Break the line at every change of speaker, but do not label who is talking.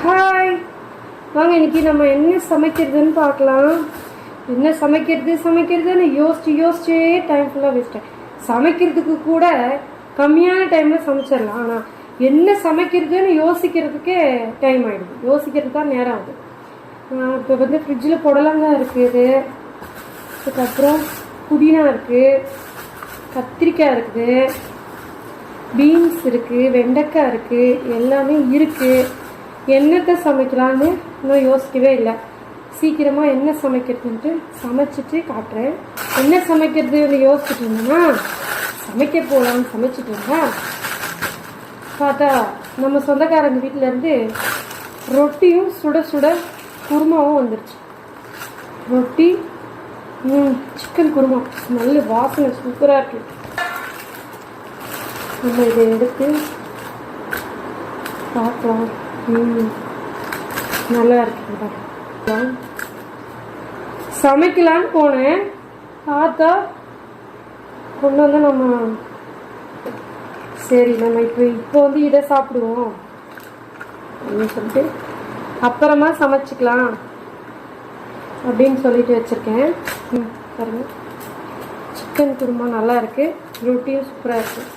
Hi, வாங்க இன்னைக்கு நம்ம என்ன சமைக்கிறதுன்னு பார்க்கலாம். என்ன சமைக்கிறதுன்னு யோசிச்சே டைம் ஃபுல்லாக வேஸ்ட்டேன். சமைக்கிறதுக்கு கூட கம்மியான டைமில் சமைச்சிடலாம். ஆனால் என்ன சமைக்கிறதுன்னு யோசிக்கிறதுக்கே டைம் ஆகிடுது. யோசிக்கிறது தான் நேரம் ஆகுது. இப்போ ஃப்ரிட்ஜில் புடலங்காய் இருக்குது, அதுக்கப்புறம் புதினா இருக்குது, கத்திரிக்காய் இருக்குது, பீன்ஸ் இருக்குது, வெண்டைக்காய் இருக்குது, எல்லாமே இருக்குது. என்னத்தை சமைக்கலான்னு இன்னும் யோசிக்கவே இல்லை. சீக்கிரமாக என்ன சமைக்கிறதுன்ட்டு சமைச்சிட்டு காட்டுறேன். என்ன சமைக்கிறதுன்னு யோசிச்சுட்டு இருந்தேன்னா சமைக்க போகலான்னு சமைச்சிட்டு இருந்தேன். பார்த்தா நம்ம சொந்தக்காரங்க வீட்டிலேருந்து ரொட்டியும் சுட சுட குருமாவும் வந்துருச்சு. ரொட்டி சிக்கன் குருமா, நல்ல வாசனை சூப்பராக இருக்குது. நம்ம இதை எடுத்து பார்க்கலாம். நல்லா இருக்குதா? சமைக்கலான்னு போனேன், பார்த்தா கொண்டு வந்து நம்ம சரி நம்ம இப்போ இதை சாப்பிடுவோம் அப்படின்னு சொல்லிட்டு அப்புறமா சமைச்சிக்கலாம் அப்படின்னு சொல்லிட்டு வச்சுருக்கேன். பாருங்க, சிக்கன் குருமா நல்லா இருக்குது, ரொட்டியும் சூப்பராக இருக்குது.